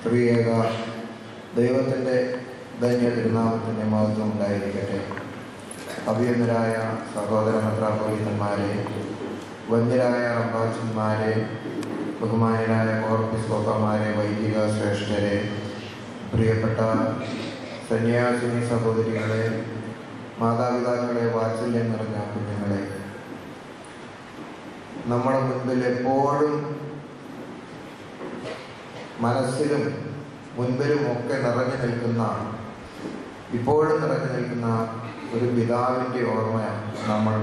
ത്രിയേക ദൈവത്തിൻ്റെ ധന്യ തിരുനാമത്തിൻ്റെ മഹത്വം ഉണ്ടായിരിക്കട്ടെ. അഭിയന്തരായ സഹോദര മെത്രാപ്പൊലീത്തന്മാരെ, വന്യരായ റമ്പാച്ചന്മാരെ, ബഹുമാനരായ കോർപ്പിസ്കോപ്പമാരെ, വൈദിക ശ്രേഷ്ഠരെ, പ്രിയപ്പെട്ട സന്യാസിനി സഹോദരികളെ, മാതാപിതാക്കളെ, വാത്സല്യം നിറഞ്ഞ കുഞ്ഞുങ്ങളെ, നമ്മുടെ മുൻപിൽ എപ്പോഴും മനസ്സിലും മുൻപിലും ഒക്കെ നിറഞ്ഞു നിൽക്കുന്ന, ഇപ്പോഴും നിറഞ്ഞു നിൽക്കുന്ന ഒരു പിതാവിൻ്റെ ഓർമ്മയാണ് നമ്മൾ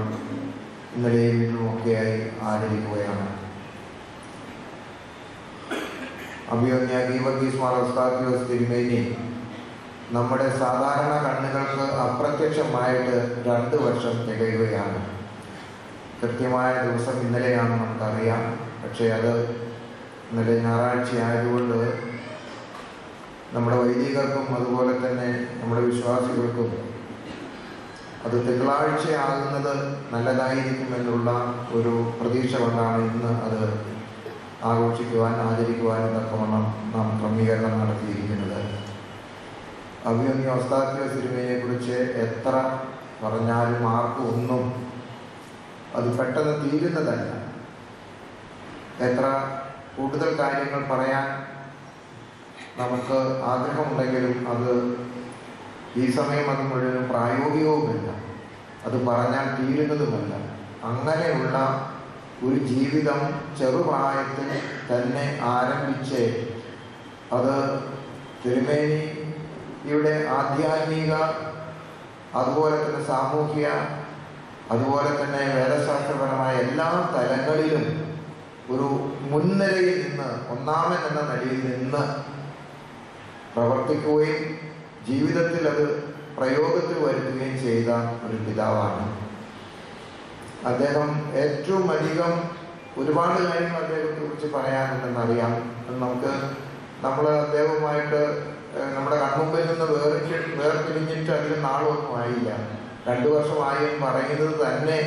ഇന്നലെയും ഇന്നുമൊക്കെയായി ആചരിക്കുകയാണ്. അഭിവന്യ ഗീവർഗീസ് മാർ എവ്സ്താഥ്യോസ് തിരുമേനി നമ്മുടെ സാധാരണ കണ്ണുകൾക്ക് അപ്രത്യക്ഷമായിട്ട് 2 വർഷം തികയുകയാണ്. കൃത്യമായ ദിവസം ഇന്നലെയാണ് നമുക്കറിയാം. പക്ഷേ അത് ഇന്നലെ ഞായറാഴ്ച ആയതുകൊണ്ട് നമ്മുടെ വൈദികർക്കും അതുപോലെ തന്നെ നമ്മുടെ വിശ്വാസികൾക്കും അത് തിങ്കളാഴ്ചയാകുന്നത് നല്ലതായിരിക്കുമെന്നുള്ള ഒരു പ്രതീക്ഷ കൊണ്ടാണ് ഇന്ന് അത് ആചരിക്കുവാനും തക്കവണ്ണം നാം ക്രമീകരണം നടത്തിയിരിക്കുന്നത്. അഭിവന്യ എവ്സ്താഥ്യോസ് തിരുമേനിയെ കുറിച്ച് എത്ര പറഞ്ഞാലും ആർക്കും ഒന്നും അത് പെട്ടെന്ന് തീരുന്നതല്ല. എത്ര കൂടുതൽ കാര്യങ്ങൾ പറയാൻ നമുക്ക് ആഗ്രഹമുണ്ടെങ്കിലും അത് ഈ സമയം അത് മുഴുവൻ പ്രായോഗികവുമല്ല, അത് പറഞ്ഞാൽ തീരുന്നതുമല്ല. അങ്ങനെയുള്ള ഒരു ജീവിതം ചെറുപ്രായത്തിൽ തന്നെ ആരംഭിച്ച് അത് തിരുമേനിയുടെ ആധ്യാത്മിക, അതുപോലെ തന്നെ സാമൂഹ്യ, അതുപോലെ തന്നെ വേദശാസ്ത്രപരമായ എല്ലാ തലങ്ങളിലും ഒരു മുൻനിരയിൽ നിന്ന്, ഒന്നാമൻ എന്ന നിലയിൽ നിന്ന് പ്രവർത്തിക്കുകയും ജീവിതത്തിൽ അത് പ്രയോഗത്തിൽ വരുത്തുകയും ചെയ്ത ഒരു പിതാവാണ് അദ്ദേഹം. ഏറ്റവും അധികം ഒരുപാട് കാര്യങ്ങൾ അദ്ദേഹത്തെ കുറിച്ച് പറയാനുണ്ടെന്നറിയാം. നമ്മൾ അദ്ദേഹവുമായിട്ട് നമ്മുടെ കൺമുമ്പിൽ നിന്ന് വേർപിരിഞ്ഞിട്ട് അധികം നാളൊന്നും ആയില്ല. 2 വർഷമായി പറയുന്നത് തന്നെ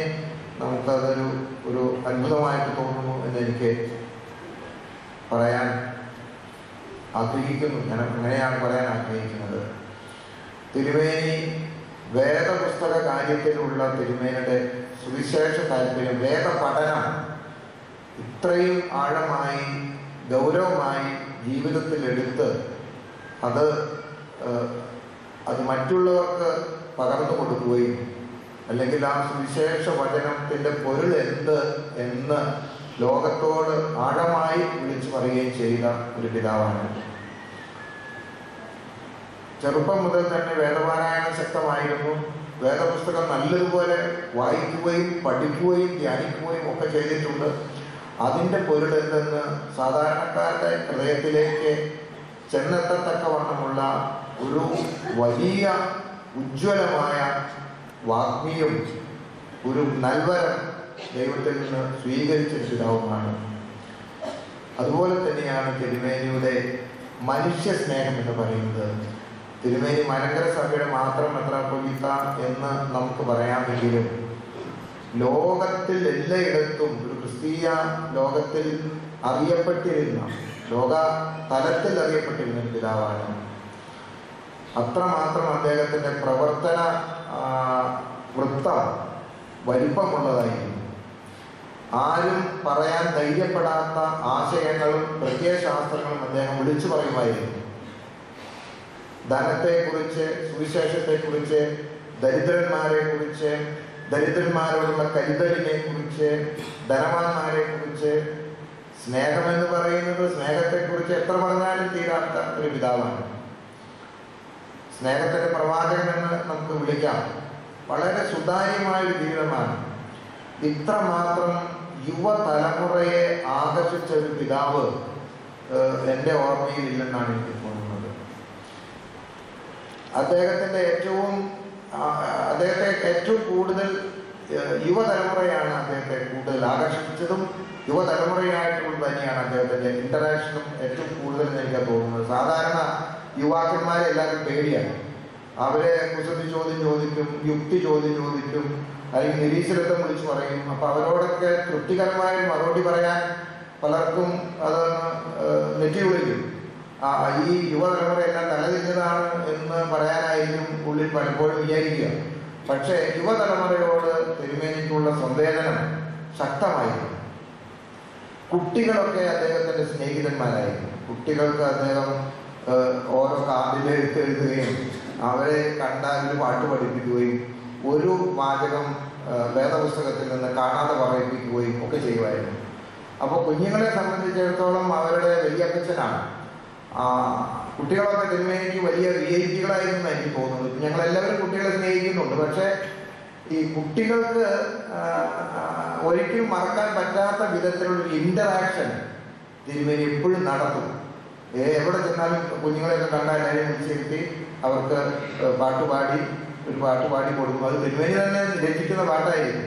നമുക്കതൊരു അത്ഭുതമായിട്ട് തോന്നുന്നു എന്നെനിക്ക് പറയാൻ ആഗ്രഹിക്കുന്നു. ഞാൻ അങ്ങനെയാണ് പറയാൻ ആഗ്രഹിക്കുന്നത്. തിരുമേനി വേദപുസ്തക കാര്യത്തിലുള്ള തിരുമേനിയുടെ സുവിശേഷ താല്പര്യം, വേദ പഠനം ഇത്രയും ആഴമായി ഗൗരവമായി ജീവിതത്തിലെടുത്ത് അത് മറ്റുള്ളവർക്ക് പകർന്നു കൊടുക്കുകയും അല്ലെങ്കിൽ ആ സുവിശേഷ വചനത്തിൻ്റെ പൊരുൾ എന്ത് എന്ന് ലോകത്തോട് ആഴമായി വിളിച്ചു പറയുകയും ചെയ്ത ഒരു പിതാവാണ്. ചെറുപ്പം മുതൽ തന്നെ വേദപാരായണം ശക്തമായിരുന്നു. വേദപുസ്തകം നല്ലതുപോലെ വായിക്കുകയും പഠിക്കുകയും ധ്യാനിക്കുകയും ഒക്കെ ചെയ്തിട്ടുണ്ട്. അതിൻ്റെ പൊരുൾ എന്തെന്ന് സാധാരണക്കാരുടെ ഹൃദയത്തിലേക്ക് ചെന്നെത്തത്തക്കവണ്ണമുള്ള ഒരു വലിയ ഉജ്ജ്വലമായ വാഗ്മിയും ഒരു നൽവരം ദൈവത്തിൽ നിന്ന് സ്വീകരിച്ച പിതാവുമാണ്. അതുപോലെ തന്നെയാണ് തിരുമേനിയുടെ മനുഷ്യ സ്നേഹം എന്ന് പറയുന്നത്. തിരുമേനി മലങ്കര സഭയുടെ മാത്രം മെത്രാപ്പൊലീത്ത എന്ന് നമുക്ക് പറയാമെങ്കിലും ലോകത്തിൽ എല്ലായിടത്തും ഒരു ക്രിസ്തീയ ലോകത്തിൽ അറിയപ്പെട്ടിരുന്ന, ലോക തലത്തിൽ അറിയപ്പെട്ടിരുന്ന പിതാവാണ്. അത്രമാത്രം അദ്ദേഹത്തിൻ്റെ പ്രവർത്തന വൃത്തം വലിപ്പമുള്ളതായിരുന്നു. ആരും പറയാൻ ധൈര്യപ്പെടാത്ത ആശയങ്ങളും പ്രത്യയശാസ്ത്രങ്ങളും അദ്ദേഹം വിളിച്ചു പറയുമായിരുന്നു. ധനത്തെക്കുറിച്ച്, സുവിശേഷത്തെക്കുറിച്ച്, ദരിദ്രന്മാരെക്കുറിച്ച്, ദരിദ്രന്മാരോടുള്ള കരുതലിനെ കുറിച്ച്, ധനവാന്മാരെ കുറിച്ച്, സ്നേഹമെന്ന് പറയുന്നത്, സ്നേഹത്തെക്കുറിച്ച് എത്ര പറഞ്ഞാലും തീരാത്ത ഒരു പിതാവാണ്. സ്നേഹത്തിൻ്റെ പ്രവാചകനെന്ന് നമുക്ക് വിളിക്കാം. വളരെ സുതാര്യമായൊരു ജീവിതമാണ്. ഇത്രമാത്രം യുവതലമുറയെ ആകർഷിച്ച ഒരു പിതാവ് എൻ്റെ ഓർമ്മയിൽ ഇല്ലെന്നാണ് എനിക്ക് തോന്നുന്നത്. അദ്ദേഹത്തെ ഏറ്റവും കൂടുതൽ യുവതലമുറയാണ് അദ്ദേഹത്തെ കൂടുതൽ ആകർഷിച്ചതും യുവതലമുറയായിട്ടുള്ളത് തന്നെയാണ് അദ്ദേഹത്തിൻ്റെ ഇൻ്ററാക്ഷനും ഏറ്റവും കൂടുതൽ എനിക്ക് തോന്നുന്നത്. സാധാരണ യുവാക്കന്മാരെ എല്ലാവരും പേടിയാണ്. അവരെ കുസൃതി ചോദ്യം ചോദിക്കും, യുക്തി ചോദിക്കും, അല്ലെങ്കിൽ നിരീശ്വരത്വം വിളിച്ചു പറയും. അപ്പം അവരോടൊക്കെ തൃപ്തികരമായ മറുപടി പറയാൻ പലർക്കും അത് നെറ്റി വിളിക്കും. ഈ യുവതലമുറയെല്ലാം തലതിരിഞ്ഞതാണ് എന്ന് പറയാനായിരിക്കും ഉള്ളിൽ പലപ്പോഴും വിചാരിക്കുക. പക്ഷേ യുവതലമുറയോട് തിരുമേനിക്കുള്ള സംവേദനം ശക്തമായിരുന്നു. കുട്ടികളൊക്കെ അദ്ദേഹത്തിന്റെ സ്നേഹിതന്മാരായിരുന്നു. കുട്ടികൾക്ക് അദ്ദേഹം ഓരോ കാർഡിലെഴുത്ത് എഴുതുകയും അവരെ കണ്ടാൽ ഒരു പാട്ട് പഠിപ്പിക്കുകയും ഒരു വാചകം വേദപുസ്തകത്തിൽ നിന്ന് കാണാതെ പറയിപ്പിക്കുകയും ഒക്കെ ചെയ്യുമായിരുന്നു. അപ്പോൾ കുഞ്ഞുങ്ങളെ സംബന്ധിച്ചിടത്തോളം അവരുടെ വലിയപ്പച്ചനാണ്. കുട്ടികളൊക്കെ തിരുമേനിക്ക് വലിയ VIP കളായിരുന്നു എനിക്ക് തോന്നുന്നത്. ഞങ്ങളെല്ലാവരും കുട്ടികളെ സ്നേഹിക്കുന്നുണ്ട്. പക്ഷേ ഈ കുട്ടികൾക്ക് ഒരിക്കലും മറക്കാൻ പറ്റാത്ത വിധത്തിലുള്ള ഇന്ററാക്ഷൻ തിരുമേനി എപ്പോഴും നടത്തും. എവിടെ ചെന്നാലും കുഞ്ഞുങ്ങളെയൊക്കെ കണ്ടാൽ എല്ലാവരെയും വിളിച്ചിരുത്തി അവർക്ക് ഒരു പാട്ട് പാടി കൊടുക്കും. അത് തിരുമേനി തന്നെ രചിക്കുന്ന പാട്ടായിരിക്കും.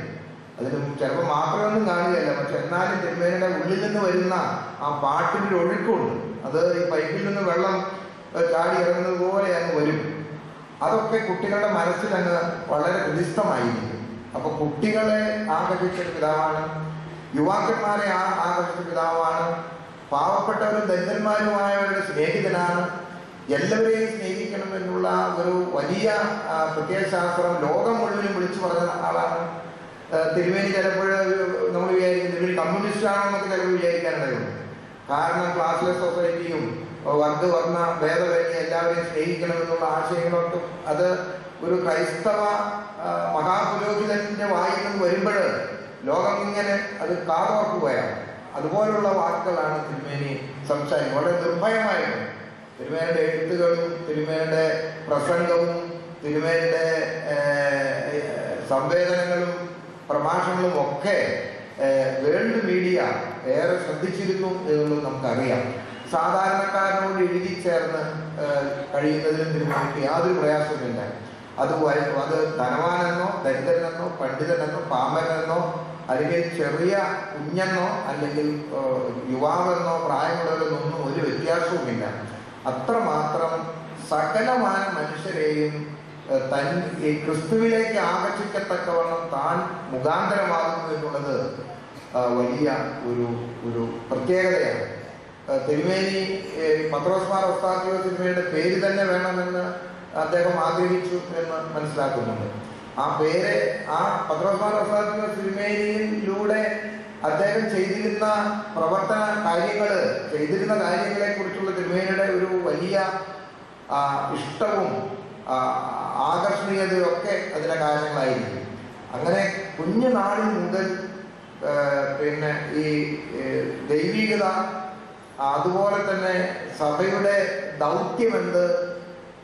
അതിന് ചിലപ്പോൾ മാത്രമൊന്നും കാണുകയല്ല, പക്ഷെ എന്നാലും തിരുമേനിയുടെ ഉള്ളിൽ നിന്ന് വരുന്ന ആ പാട്ടിൻ്റെ ഒഴുക്കുണ്ട്. അത് ഈ പൈപ്പിൽ നിന്ന് വെള്ളം ചാടി ഇറങ്ങുന്നത് പോലെ അങ്ങ് വരും. അതൊക്കെ കുട്ടികളുടെ മനസ്സിൽ അങ്ങ് വളരെ ഹൃദിസ്ഥമായിരിക്കും. അപ്പൊ കുട്ടികളെ ആകർഷിച്ച പിതാവാണ്, യുവാക്കന്മാരെ ആകർഷിച്ച പിതാവാണ്, പാവപ്പെട്ടവരും ദരിദ്രന്മാരുമായവരുടെ സ്നേഹിതനാണ്. എല്ലാവരെയും സ്നേഹിക്കണമെന്നുള്ള ഒരു വലിയ പ്രത്യയശാസ്ത്രം ലോകം മുഴുവനും വിളിച്ചു പറഞ്ഞ ആളാണ് തിരുമേനി. ചിലപ്പോൾ നമ്മൾ വിചാരിക്കും തിരുമേനി കമ്മ്യൂണിസ്റ്റ് ആണെന്നൊക്കെ ചിലപ്പോൾ വിചാരിക്കാനുണ്ടായിരുന്നു. കാരണം ക്ലാസ്ലെസ് സൊസൈറ്റിയും വർഗവർണ്ണ ഭേദമന്യേ എല്ലാവരെയും സ്നേഹിക്കണമെന്നുള്ള ആശയങ്ങളൊക്കെ അത് ഒരു ക്രൈസ്തവ മഹാപുരോഹിതന്റെ വായിൽ നിന്ന് വരുമ്പോൾ ലോകം ഇങ്ങനെ അത് കാതോർക്കുകയാണ്. അതുപോലുള്ള വാക്കുകളാണ് തിരുമേനി സംസാരിക്കുന്നത്. വളരെ നിർഭയമായിരുന്നു. തിരുമേനിയുടെ എഴുത്തുകളും തിരുമേനിയുടെ പ്രസംഗവും തിരുമേനിയുടെ സംവേദനങ്ങളും പ്രഭാഷണങ്ങളും ഒക്കെ വേൾഡ് മീഡിയ ഏറെ ശ്രദ്ധിച്ചിരുന്നു എന്നുള്ളത് നമുക്കറിയാം. സാധാരണക്കാരനോട് ഇഴുകിച്ചേർന്ന് കഴിയുന്നതിനും തിരുമേനിക്ക് യാതൊരു പ്രയാസവുമില്ല. അത് ധനവാനെന്നോ ദരിദ്രനെന്നോ പണ്ഡിതനെന്നോ പാമ്പനെന്നോ അല്ലെങ്കിൽ ചെറിയ കുഞ്ഞെന്നോ അല്ലെങ്കിൽ യുവാവെന്നോ പ്രായമുള്ളവരെന്നൊന്നും ഒരു വ്യത്യാസവുമില്ല. അത്രമാത്രം സകലമായ മനുഷ്യരെയും ഈ ക്രിസ്തുവിലേക്ക് ആകർഷിക്കത്തക്കവണ്ണം താൻ മുഖാന്തരമാകുന്നു എന്നുള്ളത് വലിയ ഒരു പ്രത്യേകതയാണ്. തിരുമേനി പത്രോസ് മാർ ഒസ്താത്യോസ് തിരുമേനിയുടെ പേര് തന്നെ വേണമെന്ന് അദ്ദേഹം ആഗ്രഹിച്ചു എന്ന് മനസ്സിലാക്കുന്നുണ്ട്. ആ പേര് പത്രോസ് മാർ ഒസ്താത്യോസ് തിരുമേനിയിലൂടെ അദ്ദേഹം ചെയ്തിരുന്ന കാര്യങ്ങളെ കുറിച്ചുള്ള തിരുമേനിയുടെ ഒരു വലിയ ഇഷ്ടവും ആകർഷണീയതയും ഒക്കെ അതിന്റെ കാരണങ്ങളായിരിക്കും. അങ്ങനെ കുഞ്ഞുനാളിൽ മുതൽ പിന്നെ ഈ ദൈവികത, അതുപോലെ തന്നെ സഭയുടെ ദൗത്യമെന്ത്,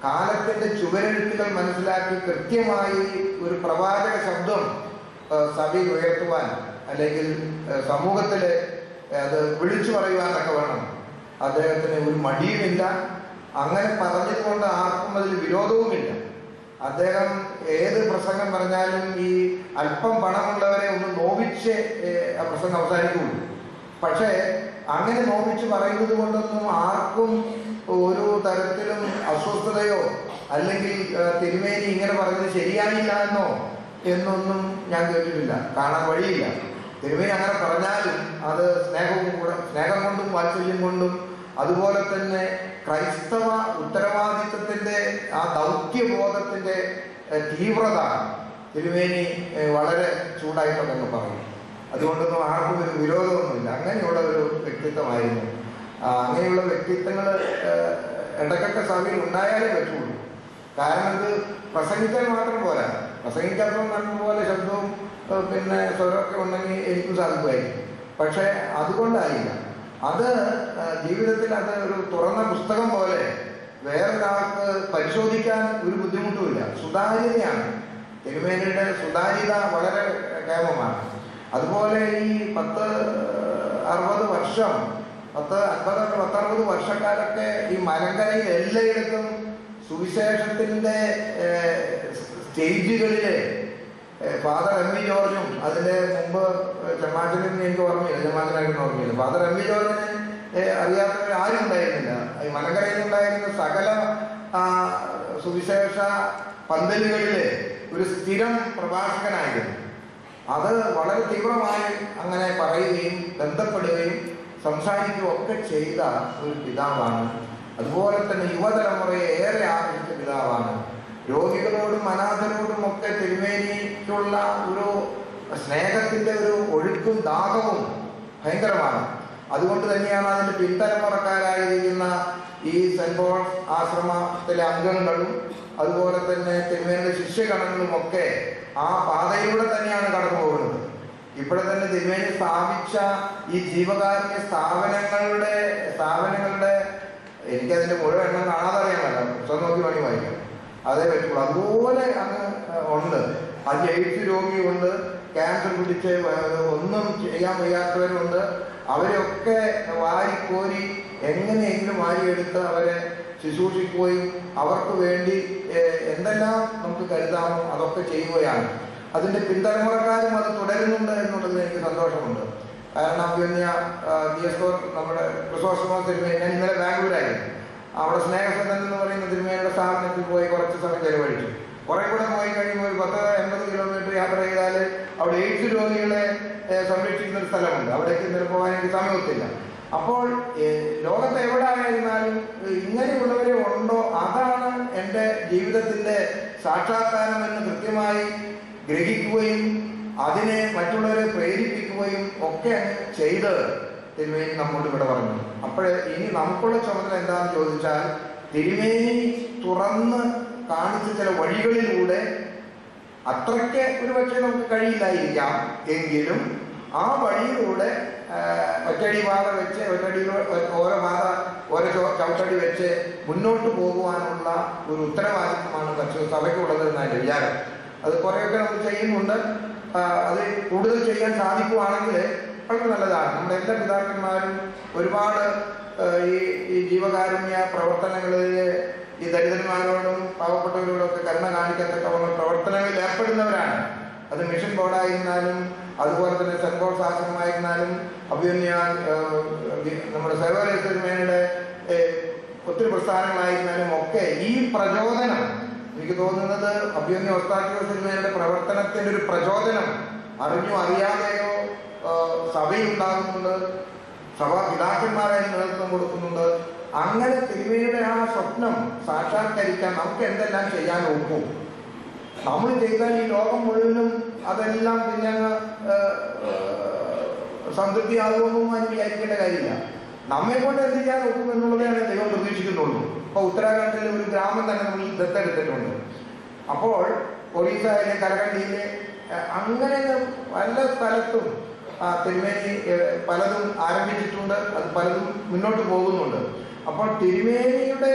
കാലത്തിന്റെ ചുവരെഴുത്തുകൾ മനസ്സിലാക്കി കൃത്യമായി ഒരു പ്രവാചക ശബ്ദം സഭയിൽ ഉയർത്തുവാൻ അല്ലെങ്കിൽ സമൂഹത്തിൽ അത് വിളിച്ചു പറയുവാനൊക്കെ വേണം. അദ്ദേഹത്തിന് ഒരു മടിയുമില്ല. അങ്ങനെ പറഞ്ഞതുകൊണ്ട് ആർക്കും അതിൽ വിരോധവുമില്ല. അദ്ദേഹം ഏത് പ്രസംഗം പറഞ്ഞാലും ഈ അല്പം പണമുള്ളവരെ ഒന്ന് നോവിച്ച് ആ പ്രസംഗം അവസാനിക്കുള്ളൂ. പക്ഷേ അങ്ങനെ നോവിച്ച് പറയുന്നത് കൊണ്ടൊന്നും ആർക്കും ഒരു തരത്തിലും അസ്വസ്ഥതയോ അല്ലെങ്കിൽ തിരുമേനി ഇങ്ങനെ പറഞ്ഞത് ശരിയായില്ല എന്നൊന്നും ഞാൻ കേട്ടിട്ടില്ല, കാണാൻ വഴിയില്ല. തിരുമേനി അങ്ങനെ പറഞ്ഞാലും അത് സ്നേഹം കൊണ്ടും വാത്സല്യം കൊണ്ടും അതുപോലെ തന്നെ ക്രൈസ്തവ ഉത്തരവാദിത്വത്തിന്റെ ആ ദൗത്യബോധത്തിന്റെ തീവ്രത തിരുമേനി വളരെ ചൂടായിട്ടൊക്കെ പറയും. അതുകൊണ്ടൊന്നും ആർക്കും ഒരു വിരോധമൊന്നുമില്ല. അങ്ങനെയുള്ള ഒരു വ്യക്തിത്വമായിരുന്നു. അങ്ങനെയുള്ള വ്യക്തിത്വങ്ങൾ ഇടയ്ക്കൊക്കെ സഭയിൽ ഉണ്ടായാലേ പറ്റുള്ളൂ. കാരണം ഇത് പ്രസംഗിക്കാൻ മാത്രം പോരാ. പ്രസംഗിക്കാത്തപ്പോൾ നല്ലപോലെ ശബ്ദവും പിന്നെ സ്വരമൊക്കെ ഉണ്ടെങ്കിൽ എനിക്കും സാധിക്കുമായിരിക്കും. പക്ഷെ അതുകൊണ്ടായില്ല. അത് ജീവിതത്തിൽ അത് ഒരു തുറന്ന പുസ്തകം പോലെ വേറൊരാൾക്ക് പരിശോധിക്കാൻ ഒരു ബുദ്ധിമുട്ടുമില്ല. സുതാര്യതയാണ്. തിരുമേനിയുടെ സുതാര്യത വളരെ കേമമാണ്. അതുപോലെ ഈ 10-60 വർഷം 10-50-60 വർഷക്കാലൊക്കെ ഈ മലങ്കരയിൽ എല്ലായിടത്തും സുവിശേഷത്തിന്റെ സ്റ്റേജുകളിലെ ഫാദർ എം വി ജോർജും അതിന്റെ മുമ്പ് ചെമ്മാച്ചനും എനിക്ക് ഓർമ്മയില്ല, ചെമ്മാച്ചനായിട്ടും ഓർമ്മയില്ല. ഫാദർ എം വി ജോർജിനെ അറിയാത്തവർ ആരും ഉണ്ടായിരുന്നില്ല. ഈ മലങ്കരയിൽ ഉണ്ടായിരുന്ന സകല സുവിശേഷ പന്തലുകളിലെ ഒരു സ്ഥിരം പ്രഭാഷകനായിരുന്നു. അത് വളരെ തീവ്രമായി അങ്ങനെ പറയുകയും ബന്ധപ്പെടുകയും സംസാരിക്കുകയും ഒക്കെ ചെയ്ത ഒരു പിതാവാണ് അതുപോലെ തന്നെ യുവതലമുറയെ ഏറെ ആകർഷിച്ച പിതാവാണ്. രോഗികളോടും അനാഥരോടും ഒക്കെ തിരുമേനിക്കുള്ള ഒരു സ്നേഹത്തിന്റെ ഒരു ഒഴുക്കും ദാഹവും ഭയങ്കരമാണ്. അതുകൊണ്ട് തന്നെയാണ് അതിന്റെ പിൻതലമുറക്കാരായിരിക്കുന്ന ഈ സെന്റ് പോൾസ് ആശ്രമത്തിലെ അംഗങ്ങളും അതുപോലെ തന്നെ തിരുമേനിയുടെ ശിഷ്യഗണങ്ങളും ഒക്കെ ആ പാതയിലൂടെ തന്നെയാണ് കടന്നു പോകുന്നത്. ഇവിടെ തന്നെ തിരുമേനി സ്ഥാപിച്ച ഈ ജീവകാരുണ്യ സ്ഥാപനങ്ങളുടെ എനിക്കതിന്റെ മുഴുവൻ എണ്ണം കാണാതെ അറിയാമല്ല, പുസ്തകം നോക്കി വേണമെങ്കിൽ വായിക്കാം, അതേ പറ്റുള്ളൂ. അതുപോലെ അങ്ങ് ഉണ്ട്. അത് എയ്ഡ്സ് രോഗിയുണ്ട്, ക്യാൻസർ പിടിച്ച് ഒന്നും ചെയ്യാൻ വയ്യാത്തവരുണ്ട്. അവരെയൊക്കെ വാരിക്കോരി എങ്ങനെയെങ്കിലും വാരിയെടുത്ത് അവരെ ശുശ്രൂഷിക്കുകയും അവർക്ക് വേണ്ടി എന്തെല്ലാം നമുക്ക് കരുതാമോ അതൊക്കെ ചെയ്യുകയാണ്. അതിന്റെ പിൻതലമുറക്കാരും അത് തുടരുന്നുണ്ട് എന്നുള്ളത് എനിക്ക് സന്തോഷമുണ്ട്. കാരണം പിന്നെ നമ്മുടെ ക്രിസോസ്റ്റമോസ് തിരുമേനി, ഞാൻ ഇന്നലെ ബാംഗ്ലൂരായിരുന്നു. അവിടെ സ്നേഹസദൻ എന്ന് പറയുന്ന തിരുമേനിയുടെ സ്ഥാപനത്തിൽ പോയി കുറച്ച് സമയം ചെലവഴിച്ചു. കുറെ കൂടെ പോയി കഴിയുമ്പോൾ 10-80 കിലോമീറ്റർ യാത്ര ചെയ്താൽ അവിടെ എയ്ഡ്സ് രോഗികളെ സംരക്ഷിക്കുന്ന ഒരു സ്ഥലമുണ്ട്. അവിടേക്ക് ഇന്നലെ പോകാൻ എനിക്ക് സമയത്തില്ല. അപ്പോൾ ലോകത്ത് എവിടെ ആയിരുന്നാലും ഇങ്ങനെയുള്ളവരെ ഉണ്ടോ, അതാണ് എൻ്റെ ജീവിതത്തിന്റെ സാക്ഷാത്കാരം എന്ന് കൃത്യമായി ഗ്രഹിക്കുകയും അതിനെ മറ്റുള്ളവരെ പ്രേരിപ്പിക്കുകയും ഒക്കെ ചെയ്ത് തിരുമേനി നമ്മോട് ഇവിടെ പറഞ്ഞു. അപ്പോഴേ ഇനി നമുക്കുള്ള ചുമതല എന്താണെന്ന് ചോദിച്ചാൽ, തിരുമേനി തുറന്ന് കാണിച്ച ചില വഴികളിലൂടെ അത്രയ്ക്ക് ഒരു പക്ഷേ നമുക്ക് കഴിയില്ലായിരിക്കാം, എങ്കിലും ആ വഴിയിലൂടെ ഒറ്റടി പാത വെച്ച് ഓരോ പാത ഓരോ ചവിട്ടടി വെച്ച് മുന്നോട്ട് പോകുവാനുള്ള ഒരു ഉത്തരവാദിത്വമാണ് പരിശുദ്ധ സഭയ്ക്കുള്ളത് എന്നാണ് എൻ്റെ വിചാരം. അത് കുറേയൊക്കെ നമ്മൾ ചെയ്യുന്നുണ്ട്. അത് കൂടുതൽ ചെയ്യാൻ സാധിക്കുവാണെങ്കിൽ വളരെ നല്ലതാണ്. നമ്മുടെ എല്ലാ പിതാക്കന്മാരും ഒരുപാട് ഈ ജീവകാരുണ്യ പ്രവർത്തനങ്ങളിൽ ഈ ദരിദ്രന്മാരോടും പാവപ്പെട്ടവരോടും ഒക്കെ കരുണ കാണിക്കത്തക്കവണ്ണ പ്രവർത്തനങ്ങളിൽ ഏർപ്പെടുന്നവരാണ്. അത് മിഷൻ ബോർഡായിരുന്നാലും അതുപോലെ തന്നെ സെന്റ് പോൾസ് ആശ്രമമായിരുന്നാലും അഭിമന്യ നമ്മുടെ സേവാലയത്തിനുവേണ്ട ഒത്തിരി പ്രസ്ഥാനങ്ങളായിരുന്നാലും ഒക്കെ ഈ പ്രചോദനം എനിക്ക് തോന്നുന്നത് അഭിമന്യ ഒസ്താക്യോസിന്റെ പ്രവർത്തനത്തിന്റെ ഒരു പ്രചോദനം അറിഞ്ഞോ അറിയാതെയോ സഭയുണ്ടാകുന്നുണ്ട്. സഭ പിതാക്കന്മാരായി നേതൃത്വം കൊടുക്കുന്നുണ്ട്. അങ്ങനെ തിരുമേനിയുടെ ആ സ്വപ്നം സാക്ഷാത്കരിക്കാൻ നമുക്ക് എന്തെല്ലാം ചെയ്യാൻ ഒക്കും. നമ്മൾ ചെയ്താൽ ഈ ലോകം മുഴുവനും അതെല്ലാം പിന്നെ സംതൃപ്തിയാകുമെന്നും വിചാരിക്കേണ്ട കാര്യമില്ല. നമ്മെ കൊണ്ട് എന്ത് ചെയ്യാൻ ഒക്കും എന്നുള്ളതാണ് ദൈവം പ്രതീക്ഷിക്കുന്നുള്ളൂ. ഇപ്പൊ ഉത്തരാഖണ്ഡിൽ ഒരു ഗ്രാമം തന്നെ നമ്മൾ ദത്തെടുത്തിട്ടുണ്ട്. അപ്പോൾ ഒറീസയിലെ കരകണ്ടിയിലെ അങ്ങനെ പല സ്ഥലത്തും തിരുമേനി പലതും ആരംഭിച്ചിട്ടുണ്ട്. അത് പലതും മുന്നോട്ട് പോകുന്നുണ്ട്. അപ്പോൾ തിരുമേനിയുടെ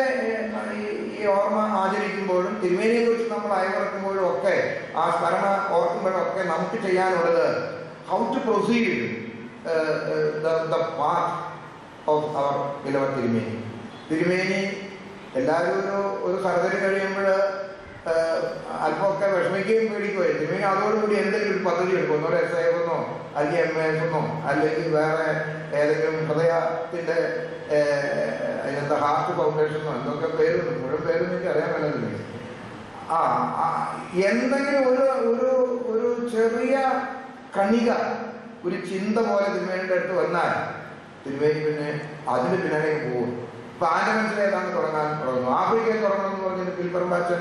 ഈ ഓർമ്മ ആചരിക്കുമ്പോഴും തിരുമേനിയെ കുറിച്ച് നമ്മൾ അയവിറക്കുമ്പോഴും ഒക്കെ ആ സ്മരണ ഓർക്കുമ്പോഴും ഒക്കെ നമുക്ക് ചെയ്യാനുള്ളത് how to proceed the path of our beloved തിരുമേനി. തിരുമേനി എല്ലാവരും ഒരു സർജറി കഴിയുമ്പോൾ അല്പമൊക്കെ വിഷമിക്കുകയും പേടിക്കുകയും തിരുമേനി അതോടുകൂടി എന്തെങ്കിലും ഒരു പദ്ധതി എടുക്കും. ഒന്നോ SIF എന്നോ അല്ലെങ്കിൽ MAF എന്നോ അല്ലെങ്കിൽ വേറെ ഏതെങ്കിലും ഹൃദയത്തിന്റെ അതിനെന്താ ഹാർട്ട് ഫൗണ്ടേഷനോ എന്തൊക്കെ പേരുണ്ട്, മുഴുവൻ പേരൊന്നും എനിക്ക് അറിയാൻ പറ്റില്ല. എന്തെങ്കിലും ഒരു ചെറിയ കണിക ഒരു ചിന്ത പോലെ തിരുമേനിയുടെ അടുത്ത് വന്നാൽ തിരുമേനി പിന്നെ അതിന് പിന്നാലെ പോകും. ഇപ്പൊ ആൻഡമാൻസിൽ ഏതാണ്ട് തുടങ്ങുന്നു, ആഫ്രിക്കയിൽ തുടങ്ങണമെന്ന് പറഞ്ഞിട്ട് പിൽപ്പറമ്പാച്ചൻ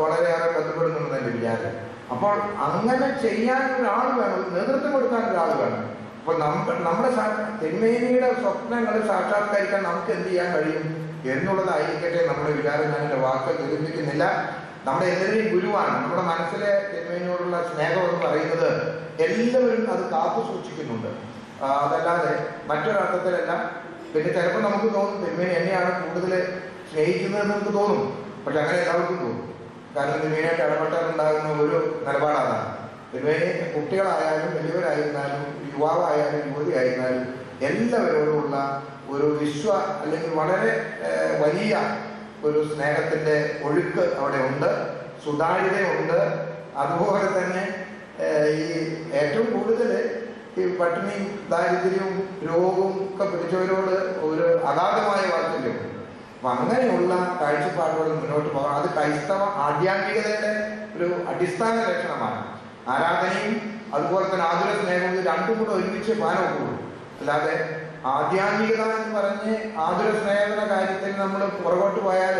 വളരെയേറെ ബന്ധപ്പെടുന്നുണ്ടെന്ന് എൻ്റെ വിചാരം. അപ്പോൾ അങ്ങനെ ചെയ്യാൻ ഒരാൾ വേണം, നേതൃത്വം കൊടുക്കാൻ ഒരാൾ വേണം. അപ്പൊ നമ്മുടെ തിരുമേനിയുടെ സ്വപ്നങ്ങൾ സാക്ഷാത്കരിക്കാൻ നമുക്ക് എന്ത് ചെയ്യാൻ കഴിയും എന്നുള്ളതായിരിക്കട്ടെ നമ്മുടെ വിചാരം. ഞാൻ എൻ്റെ വാക്ക് ദീർഘിപ്പിക്കുന്നില്ല. നമ്മുടെ എല്ലാവരെയും ഗുരുവാണ്. നമ്മുടെ മനസ്സിലെ തിരുമേനിയോടുള്ള സ്നേഹം എന്ന് പറയുന്നത് എല്ലാവരും അത് കാത്തു സൂക്ഷിക്കുന്നുണ്ട്. അതല്ലാതെ മറ്റൊരർത്ഥത്തിലല്ല. പിന്നെ ചിലപ്പോൾ നമുക്ക് തോന്നും തിരുമേനി എന്നെയാണ് കൂടുതൽ സ്നേഹിക്കുന്നതെന്ന് നമുക്ക് തോന്നും. പക്ഷെ അങ്ങനെ എല്ലാവർക്കും തോന്നും. കാരണം തിരുമേനിയായിട്ട് ഇടപെട്ടാലുണ്ടാകുന്ന ഒരു നിലപാടാണ്. തിരുമേനി കുട്ടികളായാലും വലിയവരായിരുന്നാലും യുവാവായാലും യുവതിയായിരുന്നാലും എല്ലാവരോടുമുള്ള ഒരു അല്ലെങ്കിൽ വളരെ വലിയ ഒരു സ്നേഹത്തിന്റെ ഒഴുക്ക് അവിടെ ഉണ്ട്, സുതാര്യതയുണ്ട്. അതുപോലെ തന്നെ ഈ ഏറ്റവും കൂടുതൽ ഈ പട്ടിണിയും ദാരിദ്ര്യവും രോഗവും ഒക്കെ പിടിച്ചവരോട് ഒരു അഗാധമായ വാത്സല്യം. അപ്പൊ അങ്ങനെയുള്ള കാഴ്ചപ്പാടുകൾ മുന്നോട്ട് പോകണം. അത് ക്രൈസ്തവ ആധ്യാത്മികതയുടെ ഒരു അടിസ്ഥാന ലക്ഷണമാണ്. ആരാധനയും അതുപോലെ തന്നെ ആതുര സ്നേഹവും രണ്ടും കൂടെ ഒരുമിച്ച് പാനൊക്കുള്ളൂ. അല്ലാതെ ആധ്യാത്മികത എന്ന് പറഞ്ഞ് ആതുര സ്നേഹന കാര്യത്തിൽ നമ്മൾ പുറകോട്ട് പോയാൽ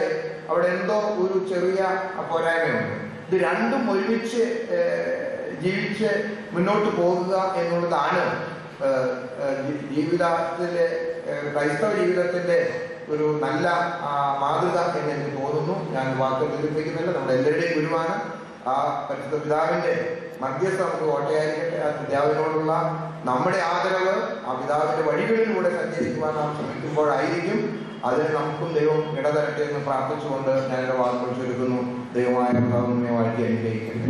അവിടെ എന്തോ ഒരു ചെറിയ പോരായ്മയുണ്ട്. ഇത് രണ്ടും ഒരുമിച്ച് ജീവിച്ച് മുന്നോട്ട് പോകുക എന്നുള്ളതാണ് ജീവിതത്തിലെ ക്രൈസ്തവ ജീവിതത്തിന്റെ ഒരു നല്ല മാതൃക എന്ന് എനിക്ക് തോന്നുന്നു. ഞാൻ വാക്കുകൾ ദീർഘിപ്പിക്കുന്നില്ല. നമ്മുടെ എല്ലാവരുടെയും ഗുരുവാണ് ആ പരിശുദ്ധ പിതാവിന്റെ മധ്യസ്ഥ നമുക്ക് കോട്ടയായിരിക്കട്ടെ. ആ പിതാവിനോടുള്ള നമ്മുടെ ആദരവ് ആ പിതാവിന്റെ വഴികളിലൂടെ സഞ്ചരിക്കുവാൻ നാം ശ്രമിക്കുമ്പോഴായിരിക്കും അതിന് നമുക്കും ദൈവം ഇടതരട്ടെ എന്ന് പ്രാർത്ഥിച്ചുകൊണ്ട് ഞാൻ എൻ്റെ വാക്കുകൾ ചുരുക്കുന്നു. ദൈവമായ പിതാവിനെ വാഴ്ത്തി അനുഗ്രഹിക്കട്ടെ.